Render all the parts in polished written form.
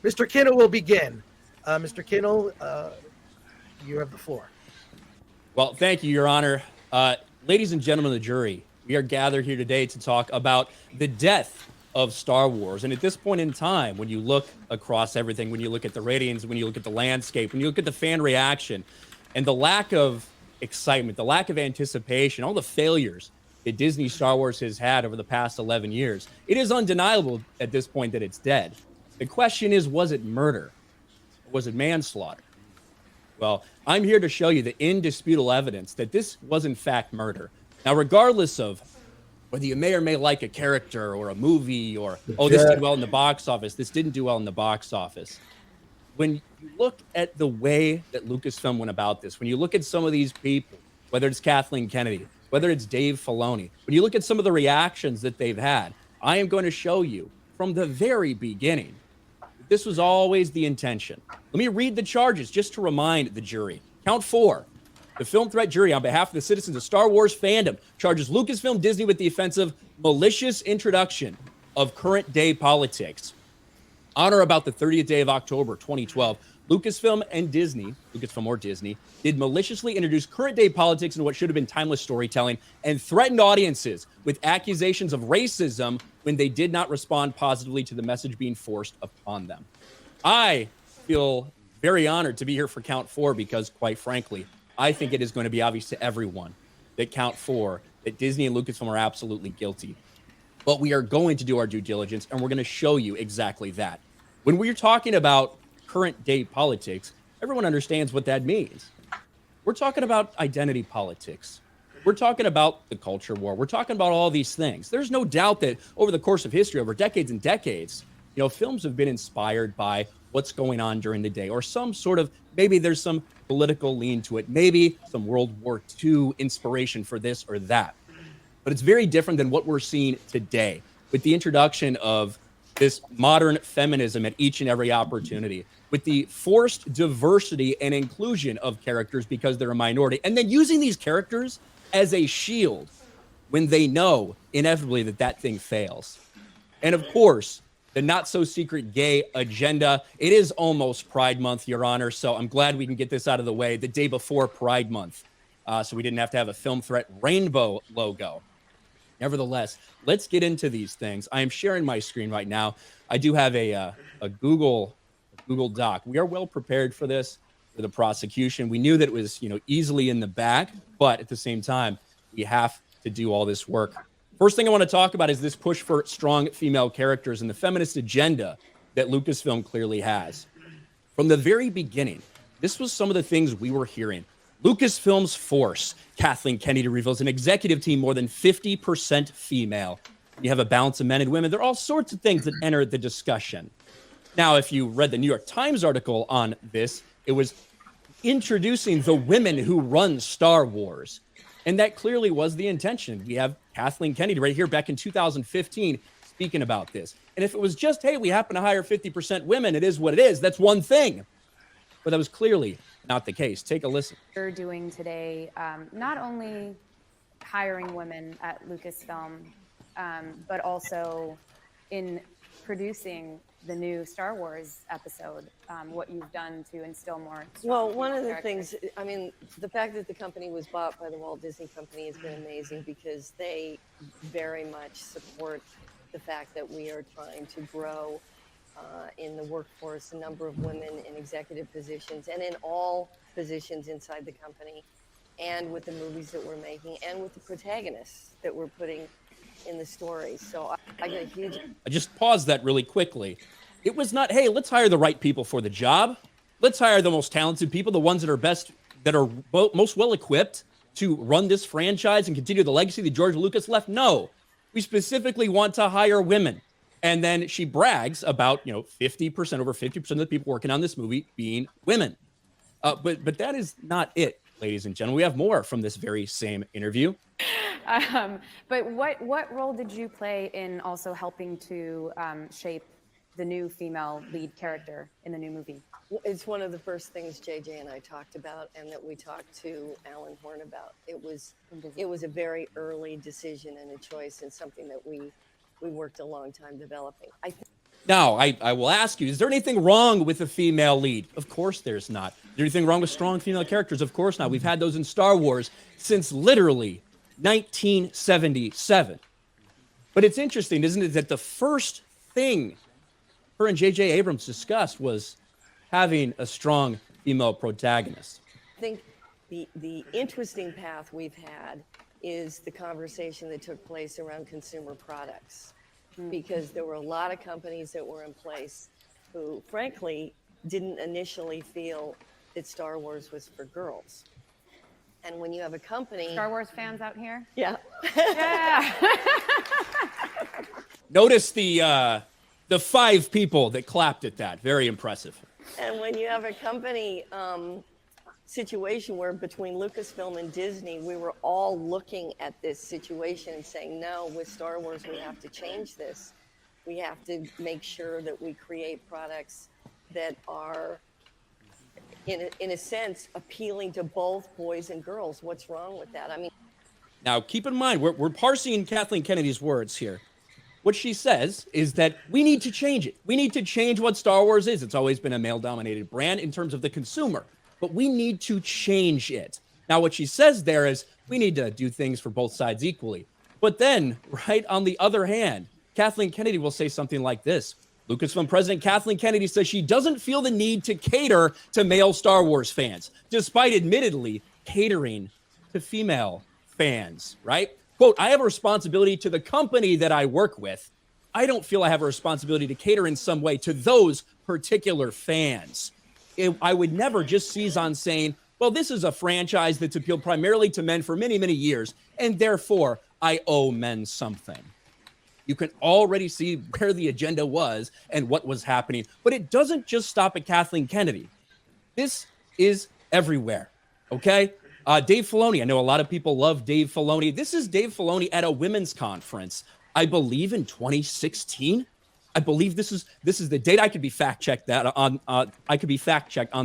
Mr. Kinnell will begin. Mr. Kinnell, you have the floor. Well, thank you, Your Honor. Ladies and gentlemen of the jury, we are gathered here today to talk about the death of Star Wars. And at this point in time, when you look across everything, when you look at the ratings, when you look at the landscape, when you look at the fan reaction, and the lack of excitement, the lack of anticipation, all the failures that Disney Star Wars has had over the past 11 years, it is undeniable at this point that it's dead. The question is, was it murder? Or was it manslaughter? Well, I'm here to show you the indisputable evidence that this was in fact murder. Now, regardless of whether you may or may like a character or a movie or, oh, this did well in the box office, this didn't do well in the box office. When you look at the way that Lucasfilm went about this, when you look at some of these people, whether it's Kathleen Kennedy, whether it's Dave Filoni, when you look at some of the reactions that they've had, I am going to show you from the very beginning, this was always the intention. Let me read the charges just to remind the jury. Count 4. The Film Threat jury, on behalf of the citizens of Star Wars fandom, charges Lucasfilm Disney with the offense of malicious introduction of current day politics. On or about the 30th day of October 2012, Lucasfilm and Disney, Lucasfilm or Disney, did maliciously introduce current day politics in what should have been timeless storytelling and threatened audiences with accusations of racism when they did not respond positively to the message being forced upon them. I feel very honored to be here for Count 4 because, quite frankly, I think it is going to be obvious to everyone that Count 4, that Disney and Lucasfilm are absolutely guilty. But we are going to do our due diligence, and we're going to show you exactly that. When we're talking about current day politics, everyone understands what that means. We're talking about identity politics. We're talking about the culture war. We're talking about all these things. There's no doubt that over the course of history, over decades and decades, you know, films have been inspired by what's going on during the day, or some sort of, maybe there's some political lean to it, maybe some World War II inspiration for this or that. But it's very different than what we're seeing today with the introduction of this modern feminism at each and every opportunity, with the forced diversity and inclusion of characters because they're a minority, and then using these characters as a shield when they know inevitably that that thing fails. And of course, the not so secret gay agenda. It is almost Pride Month, Your Honor, so I'm glad we can get this out of the way the day before Pride Month, so we didn't have to have a Film Threat rainbow logo. Nevertheless, let's get into these things. I am sharing my screen right now. I do have a Google Doc. We are well prepared for this, for the prosecution. We knew that it was, you know, easily in the bag, but at the same time, we have to do all this work. First thing I want to talk about is this push for strong female characters and the feminist agenda that Lucasfilm clearly has. From the very beginning, this was some of the things we were hearing. Lucasfilm's force. Kathleen Kennedy reveals an executive team more than 50% female. You have a balance of men and women. There are all sorts of things that enter the discussion. Now, if you read the New York Times article on this, it was introducing the women who run Star Wars. And that clearly was the intention. We have Kathleen Kennedy right here back in 2015 speaking about this. And if it was just, hey, we happen to hire 50% women, it is what it is, that's one thing. But that was clearly not the case. Take a listen. We're doing today, not only hiring women at Lucasfilm, but also in producing the new Star Wars episode, what you've done to instill more. Well, one of the things, I mean, the fact that the company was bought by the Walt Disney Company has been amazing because they very much support the fact that we are trying to grow in the workforce, a number of women in executive positions and in all positions inside the company, and with the movies that we're making and with the protagonists that we're putting in the story. So I get a huge... I just paused that really quickly. It was not, hey, let's hire the right people for the job. Let's hire the most talented people, the ones that are best, that are most well-equipped to run this franchise and continue the legacy that George Lucas left. No, we specifically want to hire women. And then she brags about, you know, 50%, over 50% of the people working on this movie being women. But that is not it, ladies and gentlemen. We have more from this very same interview. But what role did you play in also helping to shape the new female lead character in the new movie? It's one of the first things JJ and I talked about, and that we talked to Alan Horn about. It was a very early decision and a choice, and something that we worked a long time developing. Now, I will ask you, is there anything wrong with a female lead? Of course there's not. Is there anything wrong with strong female characters? Of course not. We've had those in Star Wars since literally 1977. But it's interesting, isn't it, that the first thing her and J.J. Abrams discussed was having a strong female protagonist. I think the interesting path we've had is the conversation that took place around consumer products, because there were a lot of companies that were in place who, frankly, didn't initially feel that Star Wars was for girls. And when you have a company... Star Wars fans out here? Yeah. Yeah. Notice the 5 people that clapped at that. Very impressive. And when you have a company situation where between Lucasfilm and Disney, we were all looking at this situation and saying, no, with Star Wars, we have to change this. We have to make sure that we create products that are, in a sense, appealing to both boys and girls. What's wrong with that? I mean, now keep in mind, we're parsing Kathleen Kennedy's words here. What she says is that we need to change it. We need to change what Star Wars is. It's always been a male-dominated brand in terms of the consumer, but we need to change it. Now, what she says there is we need to do things for both sides equally. But then, right on the other hand, Kathleen Kennedy will say something like this. Lucasfilm President Kathleen Kennedy says she doesn't feel the need to cater to male Star Wars fans, despite admittedly catering to female fans, right? Quote, I have a responsibility to the company that I work with. I don't feel I have a responsibility to cater in some way to those particular fans. I would never just seize on saying, well, this is a franchise that's appealed primarily to men for many, many years, and therefore I owe men something. You can already see where the agenda was and what was happening. But it doesn't just stop at Kathleen Kennedy. This is everywhere, okay? Dave Filoni, I know a lot of people love Dave Filoni. This is Dave Filoni at a women's conference, I believe in 2016. I believe this is the date. I could be fact-checked on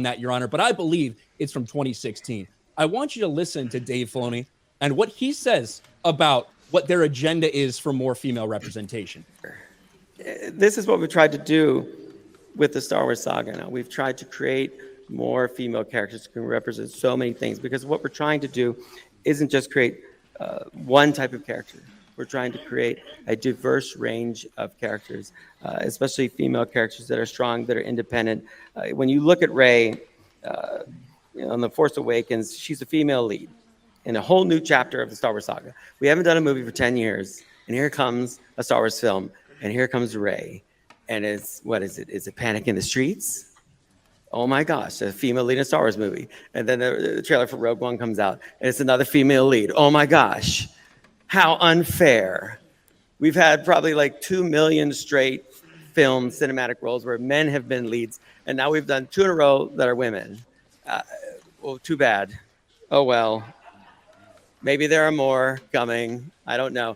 that, Your Honor, but I believe it's from 2016. I want you to listen to Dave Filoni and what he says about what their agenda is for more female representation. This is what we've tried to do with the Star Wars saga now. We've tried to create more female characters who can represent so many things, because what we're trying to do isn't just create one type of character. We're trying to create a diverse range of characters, especially female characters that are strong, that are independent. When you look at Rey on The Force Awakens, she's a female lead in a whole new chapter of the Star Wars saga. We haven't done a movie for 10 years, and here comes a Star Wars film, and here comes Rey. And what is it? Is it Panic in the Streets? Oh my gosh, a female lead in a Star Wars movie. And then the trailer for Rogue One comes out, and it's another female lead. Oh my gosh, how unfair. We've had probably like 2 million straight film cinematic roles where men have been leads, and now we've done 2 in a row that are women. Well, too bad. Oh well. Maybe there are more coming. I don't know.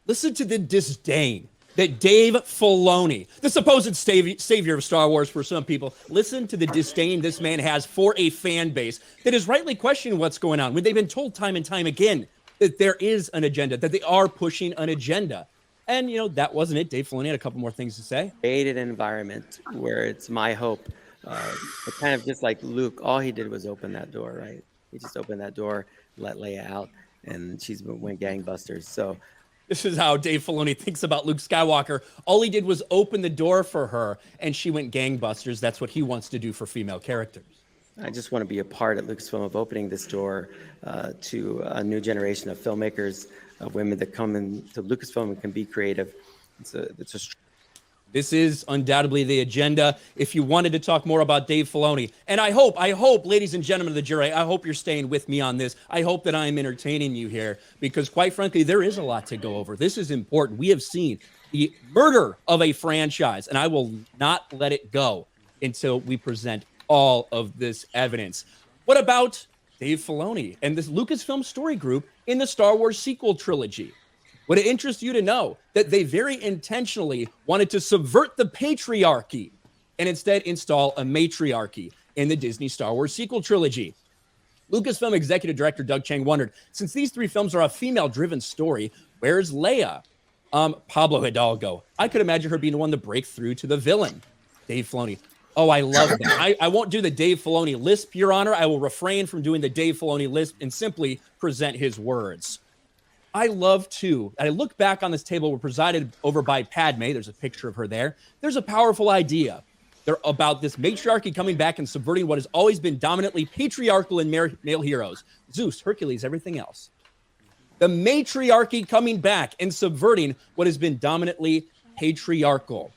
Listen to the disdain that Dave Filoni, the supposed savior of Star Wars for some people, listen to the disdain this man has for a fan base that is rightly questioning what's going on, when they've been told time and time again that there is an agenda, that they are pushing an agenda. And, that wasn't it. Dave Filoni had a couple more things to say. Created an environment where it's my hope. But kind of just like Luke, all he did was open that door, right? He just opened that door, let Leia out, and she's went gangbusters. So this is how Dave Filoni thinks about Luke Skywalker. All he did was open the door for her, and she went gangbusters. That's what he wants to do for female characters. I just want to be a part at Lucasfilm of opening this door to a new generation of filmmakers, of women that come into Lucasfilm and can be creative. This is undoubtedly the agenda. If you wanted to talk more about Dave Filoni, and I hope, ladies and gentlemen of the jury, I hope you're staying with me on this. I hope that I am entertaining you here, because quite frankly, there is a lot to go over. This is important. We have seen the murder of a franchise, and I will not let it go until we present all of this evidence. What about Dave Filoni and this Lucasfilm story group in the Star Wars sequel trilogy? Would it interest you to know that they very intentionally wanted to subvert the patriarchy and instead install a matriarchy in the Disney Star Wars sequel trilogy? Lucasfilm executive director Doug Chiang wondered, since these 3 films are a female-driven story, where's Leia? Pablo Hidalgo. I could imagine her being the one to break through to the villain, Dave Filoni. Oh, I love that. I won't do the Dave Filoni lisp, Your Honor. I will refrain from doing the Dave Filoni lisp and simply present his words. I love, too, and I look back on this table, we're presided over by Padme. There's a picture of her there. There's a powerful idea about this matriarchy coming back and subverting what has always been dominantly patriarchal in male heroes. Zeus, Hercules, everything else. The matriarchy coming back and subverting what has been dominantly patriarchal.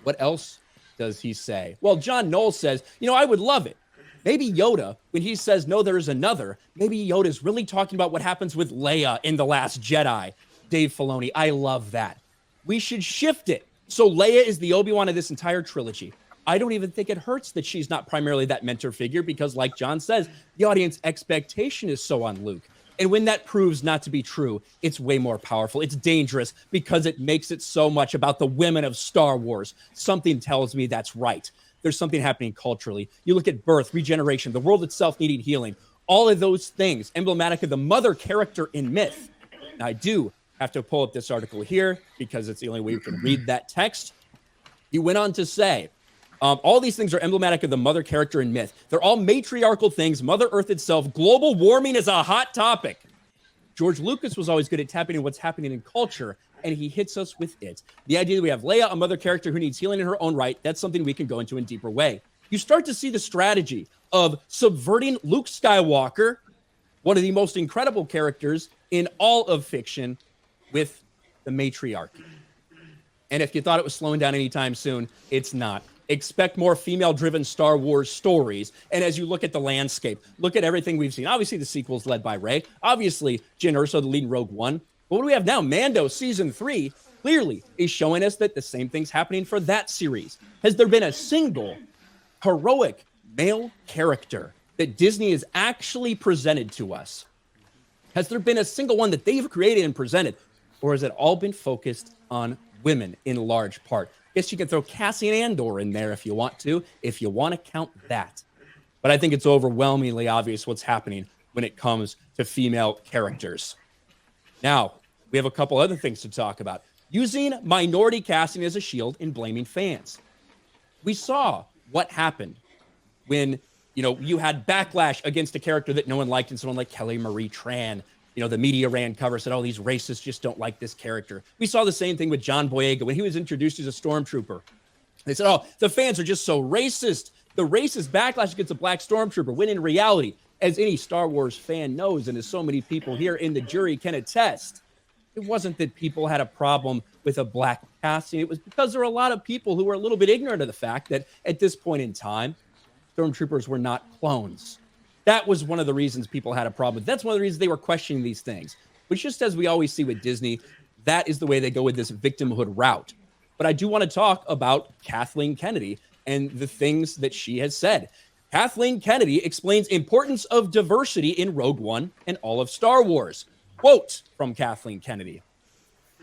What else does he say? Well, John Knoll says, I would love it. Maybe Yoda, when he says, no, there is another, maybe Yoda's really talking about what happens with Leia in The Last Jedi. Dave Filoni, I love that. We should shift it. So Leia is the Obi-Wan of this entire trilogy. I don't even think it hurts that she's not primarily that mentor figure because, like John says, the audience expectation is so on Luke. And when that proves not to be true, it's way more powerful. It's dangerous because it makes it so much about the women of Star Wars. Something tells me that's right. There's something happening culturally. You look at birth, regeneration, the world itself needing healing. All of those things emblematic of the mother character in myth. Now, I do have to pull up this article here because it's the only way you can read that text. He went on to say, all these things are emblematic of the mother character in myth. They're all matriarchal things. Mother Earth itself. Global warming is a hot topic. George Lucas was always good at tapping into what's happening in culture, and he hits us with it. The idea that we have Leia, a mother character who needs healing in her own right, that's something we can go into in a deeper way. You start to see the strategy of subverting Luke Skywalker, one of the most incredible characters in all of fiction, with the matriarchy. And if you thought it was slowing down anytime soon, it's not. Expect more female-driven Star Wars stories. And as you look at the landscape, look at everything we've seen. Obviously, the sequel's led by Rey. Obviously, Jyn Erso, the lead in Rogue One. But what do we have now? Mando Season 3 clearly is showing us that the same thing's happening for that series. Has there been a single heroic male character that Disney has actually presented to us? Has there been a single one that they've created and presented? Or has it all been focused on women in large part? I guess you can throw Cassian Andor in there if you want to count that. But I think it's overwhelmingly obvious what's happening when it comes to female characters. Now, we have a couple other things to talk about. Using minority casting as a shield in blaming fans. We saw what happened when, you had backlash against a character that no one liked and someone like Kelly Marie Tran. The media ran cover, said, these racists just don't like this character. We saw the same thing with John Boyega when he was introduced as a stormtrooper. They said, the fans are just so racist. The racist backlash against a black stormtrooper, when in reality, as any Star Wars fan knows, and as so many people here in the jury can attest, it wasn't that people had a problem with a black casting. It was because there were a lot of people who were a little bit ignorant of the fact that at this point in time, stormtroopers were not clones. That was one of the reasons people had a problem. That's one of the reasons they were questioning these things. But just as we always see with Disney, that is the way they go with this victimhood route. But I do want to talk about Kathleen Kennedy and the things that she has said. Kathleen Kennedy explains importance of diversity in Rogue One and all of Star Wars. Quote from Kathleen Kennedy.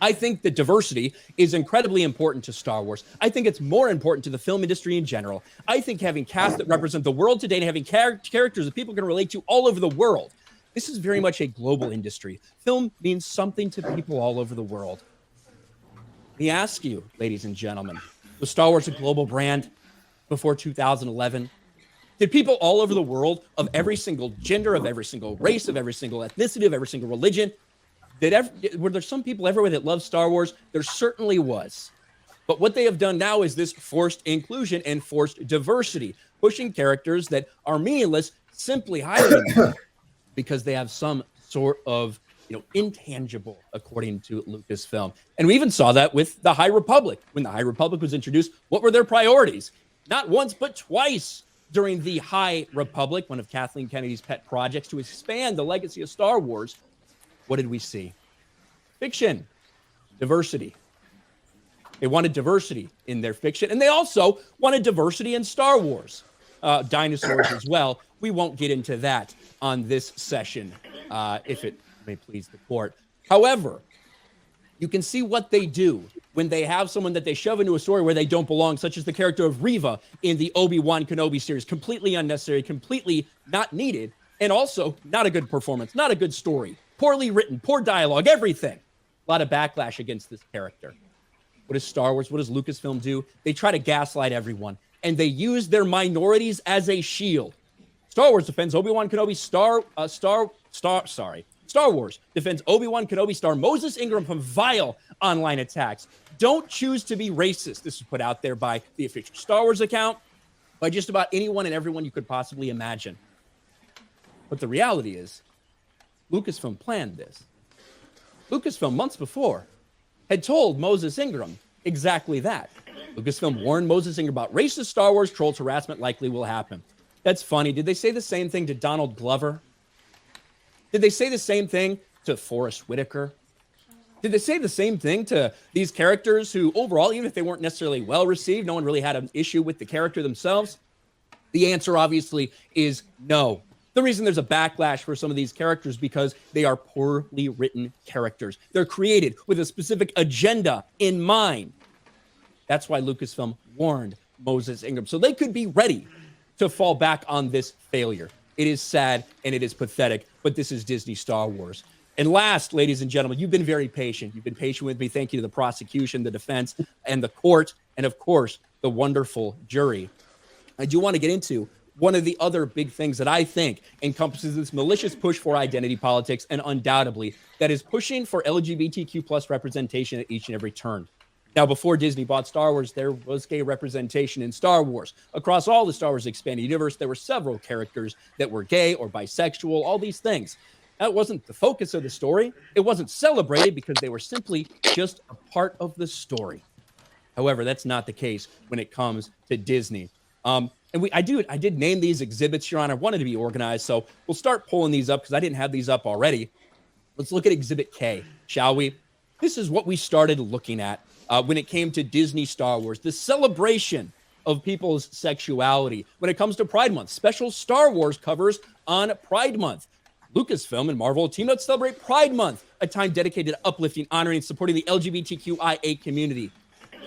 I think that diversity is incredibly important to Star Wars. I think it's more important to the film industry in general. I think having casts that represent the world today and having characters that people can relate to all over the world. This is very much a global industry. Film means something to people all over the world. Let me ask you, ladies and gentlemen, was Star Wars a global brand before 2011? Did people all over the world of every single gender, of every single race, of every single ethnicity, of every single religion, were there some people everywhere that loved Star Wars? There certainly was. But what they have done now is this forced inclusion and forced diversity, pushing characters that are meaningless, simply hiring them because they have some sort of intangible, according to Lucasfilm. And we even saw that with the High Republic. When the High Republic was introduced, what were their priorities? Not once, but twice during the High Republic, one of Kathleen Kennedy's pet projects to expand the legacy of Star Wars. What did we see? Fiction, diversity. They wanted diversity in their fiction, and they also wanted diversity in Star Wars. Dinosaurs as well. We won't get into that on this session, if it may please the court. However, you can see what they do when they have someone that they shove into a story where they don't belong, such as the character of Reva in the Obi-Wan Kenobi series. Completely unnecessary, completely not needed, and also not a good performance, not a good story. Poorly written, poor dialogue, everything. a lot of backlash against this character. What does Star Wars, what does Lucasfilm do? They try to gaslight everyone, and they use their minorities as a shield. Star Wars defends Obi-Wan Kenobi Star Wars defends Obi-Wan Kenobi star Moses Ingram from vile online attacks. Don't choose to be racist. This is put out there by the official Star Wars account, by just about anyone and everyone you could possibly imagine. But the reality is, Lucasfilm planned this. Lucasfilm, months before, had told Moses Ingram exactly that. Lucasfilm warned Moses Ingram about racist Star Wars trolls harassment likely will happen. That's funny. Did they say the same thing to Donald Glover? Did they say the same thing to Forrest Whitaker? Did they say the same thing to these characters who overall, even if they weren't necessarily well received, no one really had an issue with the character themselves? The answer obviously is no. The reason there's a backlash for some of these characters because they are poorly written characters. They're created with a specific agenda in mind. That's why Lucasfilm warned Moses Ingram, so they could be ready to fall back on this failure. It is sad and it is pathetic, but this is Disney Star Wars. And last, ladies and gentlemen, you've been very patient. You've been patient with me. Thank you to the prosecution, the defense, and the court, and of course, the wonderful jury. I do want to get into one of the other big things that I think encompasses this malicious push for identity politics, and undoubtedly that is pushing for LGBTQ plus representation at each and every turn. Now, before Disney bought Star Wars, there was gay representation in Star Wars. Across all the Star Wars expanded universe, there were several characters that were gay or bisexual, all these things. That wasn't the focus of the story. It wasn't celebrated because they were simply just a part of the story. However, that's not the case when it comes to Disney. I did name these exhibits, Your Honor. I wanted to be organized, so we'll start pulling these up because I didn't have these up already. Let's look at Exhibit K, shall we? This is what we started looking at when it came to Disney Star Wars, the celebration of people's sexuality. When it comes to Pride Month, special Star Wars covers on Pride Month. Lucasfilm and Marvel teamed up to celebrate Pride Month, a time dedicated to uplifting, honoring, and supporting the LGBTQIA community.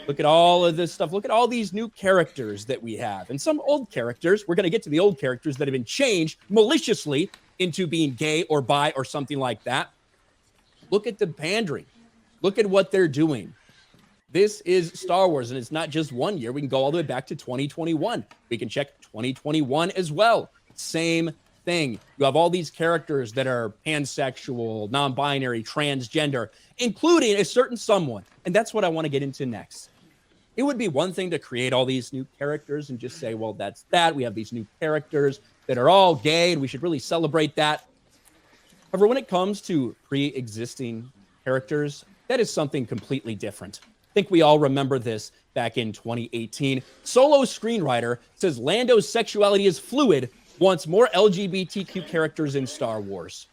Look at all of this stuff. Look at all these new characters that we have. And some old characters, we're going to get to the old characters that have been changed maliciously into being gay or bi or something like that. Look at the pandering. Look at what they're doing. This is Star Wars, and it's not just 1 year. We can go all the way back to 2021. We can check 2021 as well. Same thing. You have all these characters that are pansexual, non-binary, transgender, including a certain someone. And that's what I want to get into next. It would be one thing to create all these new characters and just say, well, that's that. We have these new characters that are all gay, and we should really celebrate that. However, when it comes to pre-existing characters, that is something completely different. I think we all remember this back in 2018. Solo screenwriter says Lando's sexuality is fluid, wants more LGBTQ characters in Star Wars.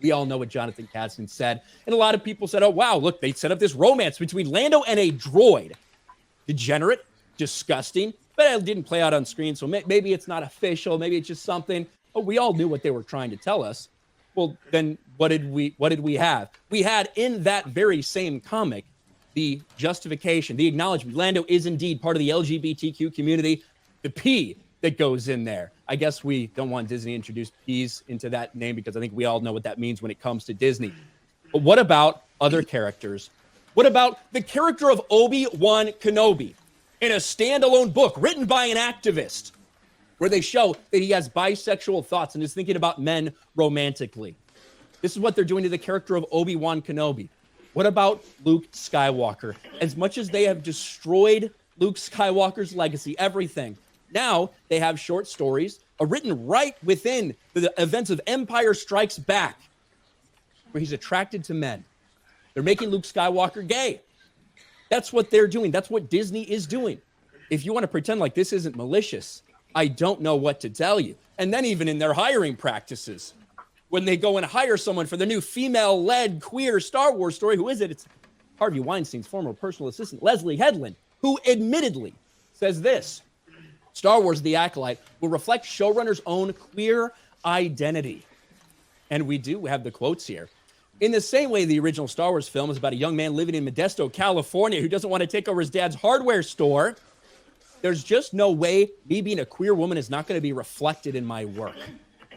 We all know what Jonathan Kasdan said. And a lot of people said, oh, wow, look, they set up this romance between Lando and a droid. Degenerate, disgusting, but it didn't play out on screen, so maybe it's not official. Maybe it's just something. But we all knew what they were trying to tell us. Well, then what did we have? We had in that very same comic the justification, the acknowledgement. Lando is indeed part of the LGBTQ community. The P that goes in there. I guess we don't want Disney to introduce P's into that name because I think we all know what that means when it comes to Disney. But what about other characters? What about the character of Obi-Wan Kenobi in a standalone book written by an activist where they show that he has bisexual thoughts and is thinking about men romantically? This is what they're doing to the character of Obi-Wan Kenobi. What about Luke Skywalker? As much as they have destroyed Luke Skywalker's legacy, everything, now they have short stories written right within the events of Empire Strikes Back, where he's attracted to men. They're making Luke Skywalker gay. That's what they're doing. That's what Disney is doing. If you want to pretend like this isn't malicious, I don't know what to tell you. And then even in their hiring practices, when they go and hire someone for the new female-led queer Star Wars story, who is it? It's Harvey Weinstein's former personal assistant, Leslie Headland, who admittedly says this: Star Wars The Acolyte will reflect showrunner's own queer identity. And we have the quotes here. In the same way the original Star Wars film is about a young man living in Modesto, California, who doesn't want to take over his dad's hardware store, there's just no way me being a queer woman is not going to be reflected in my work.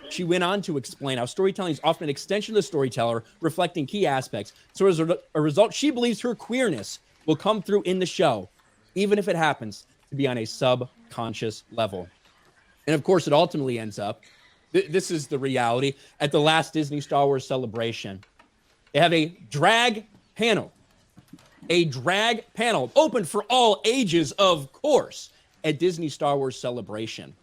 She went on to explain how storytelling is often an extension of the storyteller, reflecting key aspects. So as a result, she believes her queerness will come through in the show, even if it happens to be on a subconscious level. And of course, it ultimately ends up, this is the reality, at the last Disney Star Wars celebration. They have a drag panel open for all ages, of course, at Disney Star Wars Celebration.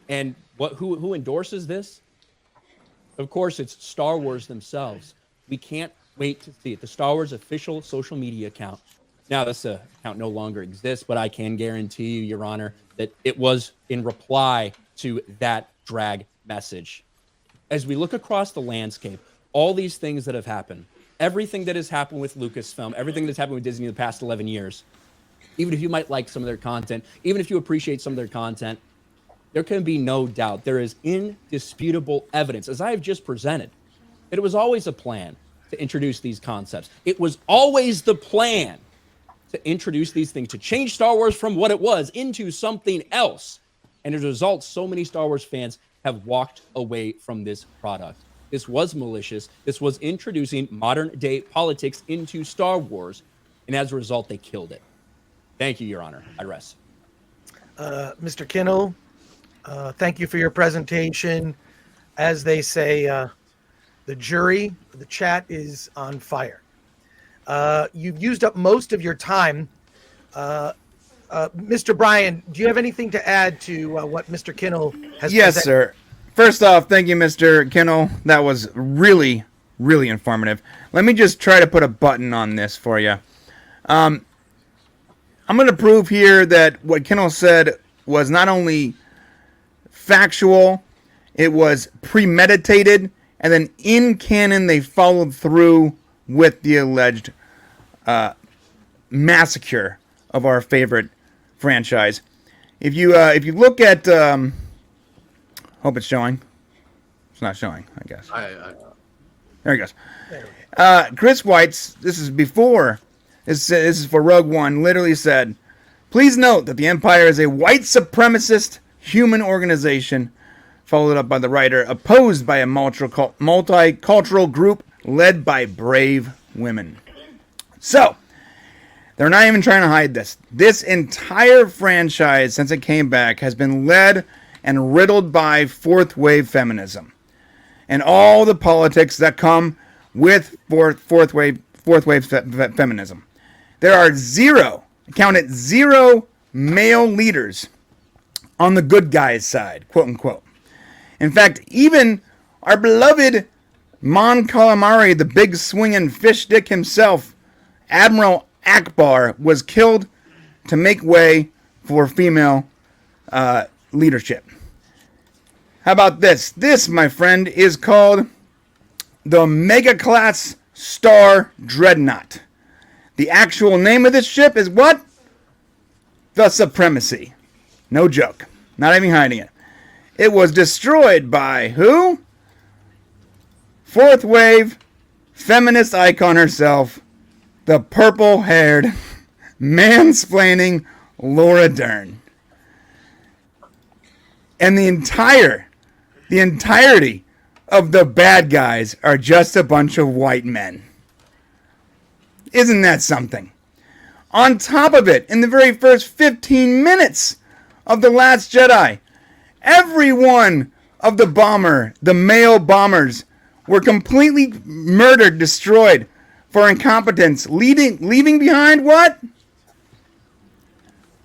And who endorses this? Of course, it's Star Wars themselves. We can't wait to see it. The Star Wars official social media account. Now, this account no longer exists, but I can guarantee you, Your Honor, that it was in reply to that drag message. As we look across the landscape, all these things that have happened, everything that has happened with Lucasfilm, everything that's happened with Disney in the past 11 years, even if you might like some of their content, even if you appreciate some of their content, there can be no doubt, there is indisputable evidence, as I have just presented, that it was always a plan to introduce these concepts. It was always the plan to introduce these things, to change Star Wars from what it was into something else. And as a result, so many Star Wars fans have walked away from this product. This was malicious. This was introducing modern day politics into Star Wars. And as a result, they killed it. Thank you, Your Honor. I rest. Mr. Kinnell, thank you for your presentation. As they say, the chat is on fire. You've used up most of your time. Mr. Bryan, do you have anything to add to what Mr. Kinnell has Yes, presented? sir. First off, thank you, Mr. Kinnell. That was really, really informative. Let me just try to put a button on this for you. I'm going to prove here that what Kinnell said was not only factual, it was premeditated, and then in canon they followed through with the alleged massacre of our favorite franchise. If you look at, hope it's showing. It's not showing, I guess. There he goes. Chris Weitz, this is before. This is for Rogue One. Literally said, "Please note that the Empire is a white supremacist human organization." Followed up by the writer, opposed by a multicultural group led by brave women. So, they're not even trying to hide this. This entire franchise, since it came back, has been led and riddled by fourth wave feminism. And all the politics that come with fourth wave feminism. There are zero male leaders on the good guys' side, quote unquote. In fact, even our beloved Mon Calamari, the big swinging fish stick himself, Admiral Akbar, was killed to make way for female leadership. How about this? This, my friend, is called the Mega Class Star Dreadnought. The actual name of this ship is what? The Supremacy. No joke. Not even hiding it. It was destroyed by who? Fourth wave feminist icon herself, the purple-haired, mansplaining Laura Dern. And the entirety of the bad guys are just a bunch of white men. Isn't that something? On top of it, in the very first 15 minutes of The Last Jedi, every one of the male bombers, were completely murdered, destroyed for incompetence, leaving behind what?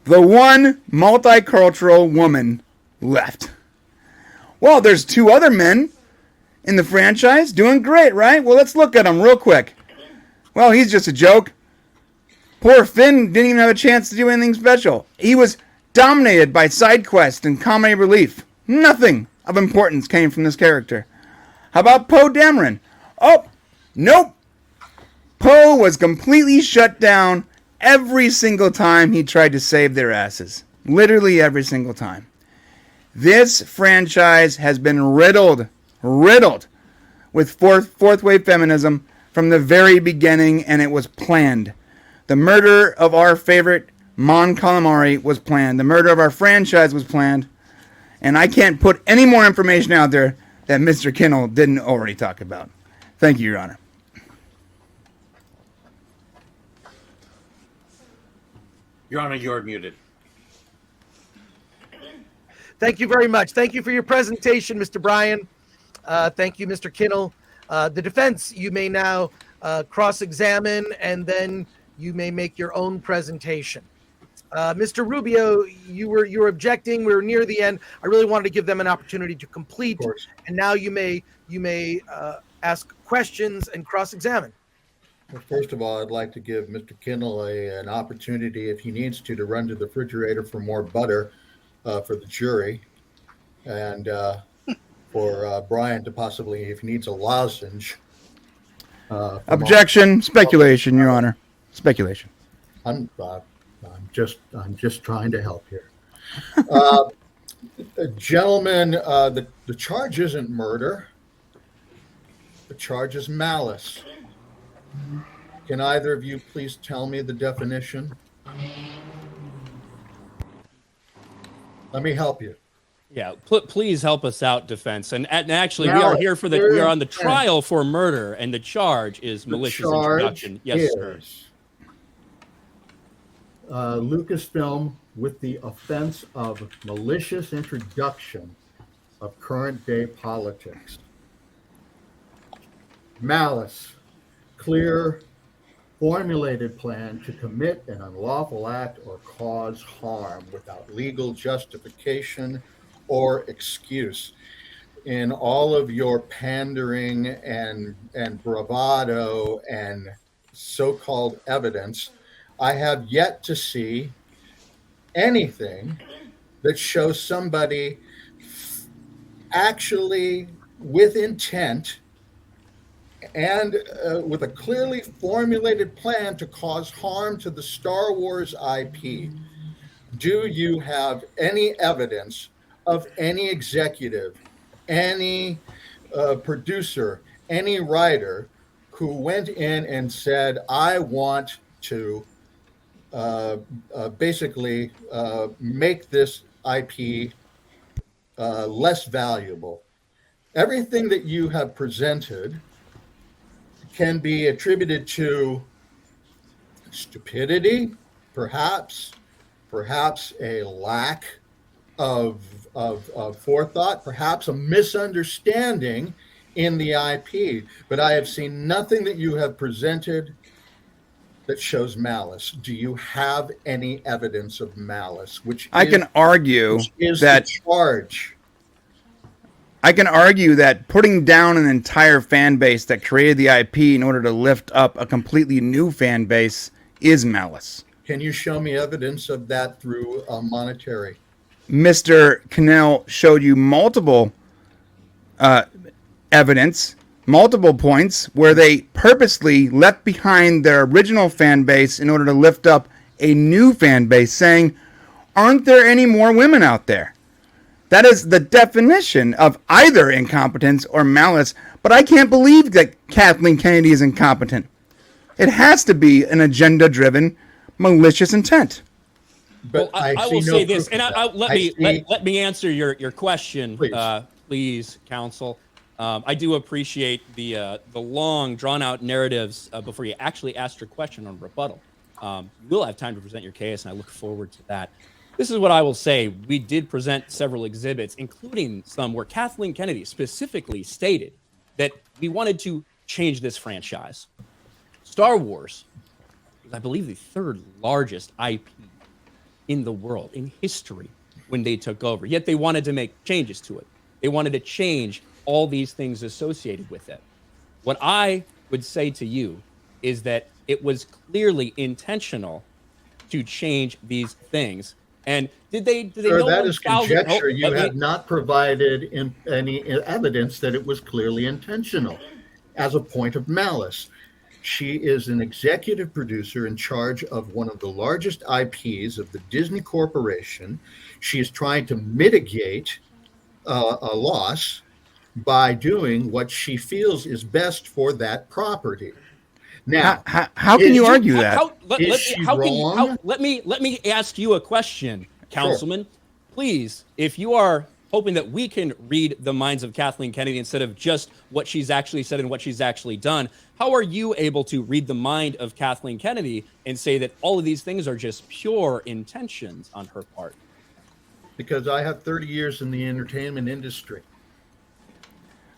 The one multicultural woman left. Well, there's two other men in the franchise doing great, right? Well, let's look at them real quick. Well, he's just a joke. Poor Finn didn't even have a chance to do anything special. He was dominated by side quests and comedy relief. Nothing of importance came from this character. How about Poe Dameron? Oh, nope. Poe was completely shut down every single time he tried to save their asses. Literally every single time. This franchise has been riddled with fourth wave feminism from the very beginning, and it was planned. The murder of our favorite Mon Calamari was planned. The murder of our franchise was planned. And I can't put any more information out there that Mr. Kinnell didn't already talk about. Thank you, Your Honor. Your Honor, you're muted. Thank you very much. Thank you for your presentation, Mr. Bryan. Thank you, Mr. Kinnell. The defense, you may now cross-examine, and then you may make your own presentation. Mr. Rubio, you were objecting. We were near the end. I really wanted to give them an opportunity to complete, and now you may ask questions and cross-examine. Well, first of all, I'd like to give Mr. Kinnell an opportunity, if he needs to run to the refrigerator for more butter for the jury, and for Brian to possibly, if he needs a lozenge. Objection. Speculation, Your Honor. Speculation. I'm just trying to help here. Gentlemen, the charge isn't murder. The charge is malice. Can either of you please tell me the definition? Let me help you. Yeah, please help us out, defense. And actually, we are here for we are on the trial for murder, and the charge is malicious introduction. Yes, sir. LUCASFILM with the offense of malicious introduction of current day politics. Malice, clear, formulated plan to commit an unlawful act or cause harm without legal justification or excuse. In all of your pandering and bravado and so-called evidence, I have yet to see anything that shows somebody actually with intent and with a clearly formulated plan to cause harm to the Star Wars IP. Do you have any evidence of any executive, any producer, any writer who went in and said, I want to basically make this IP less valuable? Everything that you have presented can be attributed to stupidity, perhaps a lack of forethought, perhaps a misunderstanding in the IP. But I have seen nothing that you have presented that shows malice. Do you have any evidence of malice? I can argue that the charge. I can argue that putting down an entire fan base that created the IP in order to lift up a completely new fan base is malice. Can you show me evidence of that through monetary? Mr. Kinnell showed you multiple evidence, multiple points where they purposely left behind their original fan base in order to lift up a new fan base, saying, aren't there any more women out there? That is the definition of either incompetence or malice, but I can't believe that Kathleen Kennedy is incompetent. It has to be an agenda-driven, malicious intent. But well, I will say this, and let me answer your question, please, counsel. I do appreciate the long, drawn-out narratives before you actually asked your question on rebuttal. We'll have time to present your case, and I look forward to that. This is what I will say. We did present several exhibits, including some where Kathleen Kennedy specifically stated that we wanted to change this franchise. Star Wars was, I believe, the third largest IP in the world, in history, when they took over. Yet they wanted to make changes to it. They wanted to change all these things associated with it. What I would say to you is that it was clearly intentional to change these things. And did they Sir, that is conjecture. You have not provided any evidence that it was clearly intentional as a point of malice. She is an executive producer in charge of one of the largest IPs of the Disney Corporation. She is trying to mitigate a loss by doing what she feels is best for that property. Now, how can you argue that? Let me ask you a question, Councilman. Sure. Please, if you are hoping that we can read the minds of Kathleen Kennedy instead of just what she's actually said and what she's actually done. How are you able to read the mind of Kathleen Kennedy and say that all of these things are just pure intentions on her part? Because I have 30 years in the entertainment industry.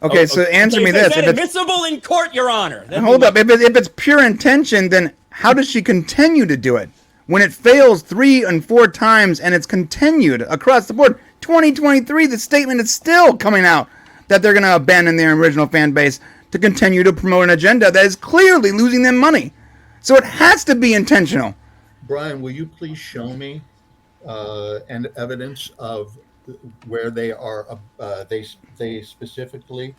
Okay, so answer me this. Is that admissible in court, Your Honor? Hold up. If it's pure intention, then how does she continue to do it? When it fails 3 and 4 times and it's continued across the board, 2023, the statement is still coming out that they're going to abandon their original fan base to continue to promote an agenda that is clearly losing them money. So it has to be intentional. Brian, will you please show me and evidence of where they are? They specifically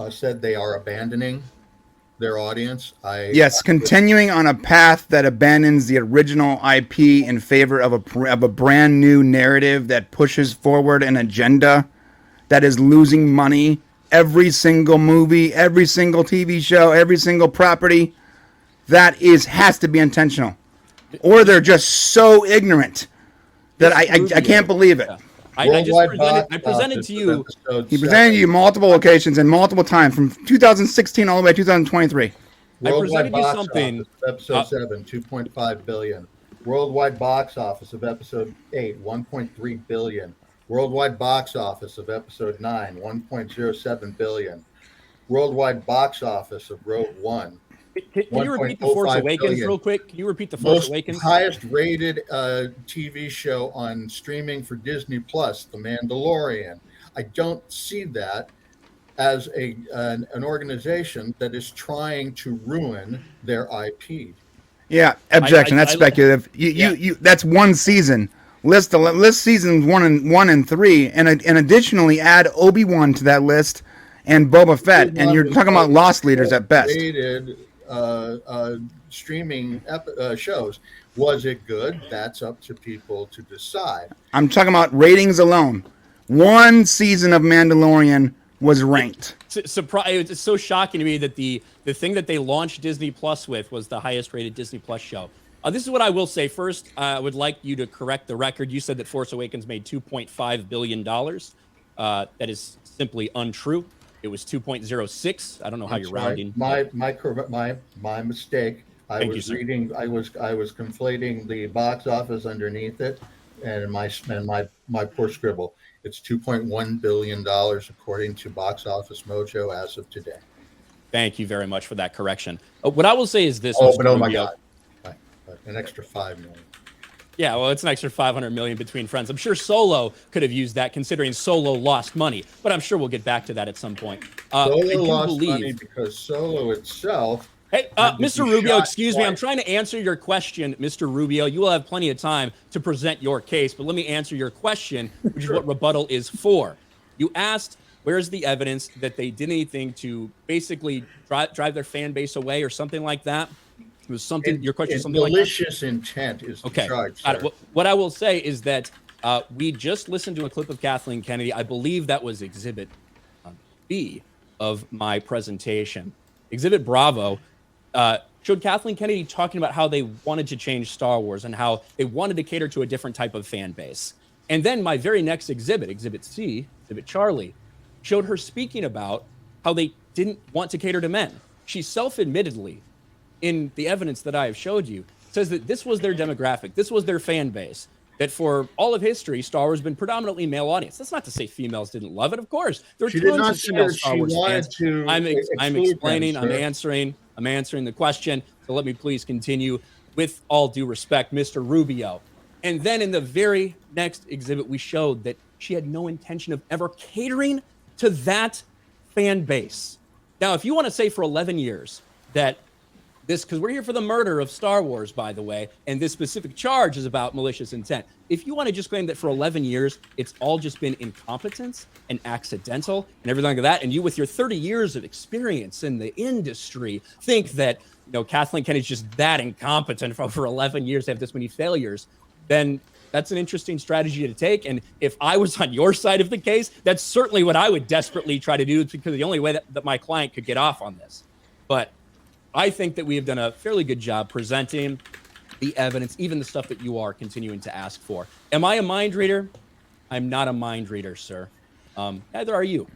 said they are abandoning their audience. Yes, continuing on a path that abandons the original IP in favor of a brand new narrative that pushes forward an agenda that is losing money. Every single movie, every single TV show, every single property, that has to be intentional, or they're just so ignorant that I can't believe it. I presented to you. He presented you multiple locations and multiple times from 2016 all the way to 2023. I presented you something. Episode 7, 2.5 billion. Worldwide box office of episode 8, 1.3 billion. Worldwide box office of episode 9, 1.07 billion. Worldwide box office of Rogue One. Can you repeat The Force Awakens real quick? Can you repeat The Force Awakens? Highest rated TV show on streaming for Disney Plus, The Mandalorian. I don't see that as an organization that is trying to ruin their IP. Yeah, objection. That's speculative. You that's one season. List seasons 1 and 3, and additionally add Obi-Wan to that list and Boba Fett, and you're talking about lost leaders at best. Rated streaming shows. Was it good? That's up to people to decide. I'm talking about ratings alone. One season of Mandalorian was ranked. It's so shocking to me that the thing that they launched Disney Plus with was the highest rated Disney Plus show. This is what I will say. First, I would like you to correct the record. You said that Force Awakens made $2.5 billion. That is simply untrue. It was 2.06. I don't know how you're rounding. My mistake. I was conflating the box office underneath it and my poor scribble. It's $2.1 billion according to Box Office Mojo as of today. Thank you very much for that correction. What I will say is this. Oh my God. An extra 5 million. Yeah, well, it's an extra 500 million between friends. I'm sure Solo could have used that, considering Solo lost money. But I'm sure we'll get back to that at some point. Solo lost money because Solo itself. Hey, Mr. Rubio, excuse me. I'm trying to answer your question, Mr. Rubio. You will have plenty of time to present your case, but let me answer your question, which is what rebuttal is for. You asked, where's the evidence that they did anything to basically drive their fan base away or something like that? It was something. Your question, something like that? Malicious intent is the charge. What I will say is that we just listened to a clip of Kathleen Kennedy. I believe that was Exhibit B of my presentation. Exhibit Bravo showed Kathleen Kennedy talking about how they wanted to change Star Wars and how they wanted to cater to a different type of fan base. And then my very next exhibit, Exhibit C, Exhibit Charlie, showed her speaking about how they didn't want to cater to men. She self-admittedly, in the evidence that I have showed you, says that this was their demographic, this was their fan base, that for all of history, Star Wars has been predominantly male audience. That's not to say females didn't love it, of course. There were tons of female Star Wars fans. I'm explaining, I'm answering the question, so let me please continue. With all due respect, Mr. Rubio. And then in the very next exhibit, we showed that she had no intention of ever catering to that fan base. Now, if you want to say for 11 years that this, because we're here for the murder of Star Wars, by the way, and this specific charge is about malicious intent. If you want to just claim that for 11 years, it's all just been incompetence and accidental and everything like that, and you with your 30 years of experience in the industry think that, you know, Kathleen Kennedy's just that incompetent for over 11 years to have this many failures, then that's an interesting strategy to take. And if I was on your side of the case, that's certainly what I would desperately try to do, because the only way that my client could get off on this. But I think that we have done a fairly good job presenting the evidence, even the stuff that you are continuing to ask for. Am I a mind reader? I'm not a mind reader, sir. Neither are you.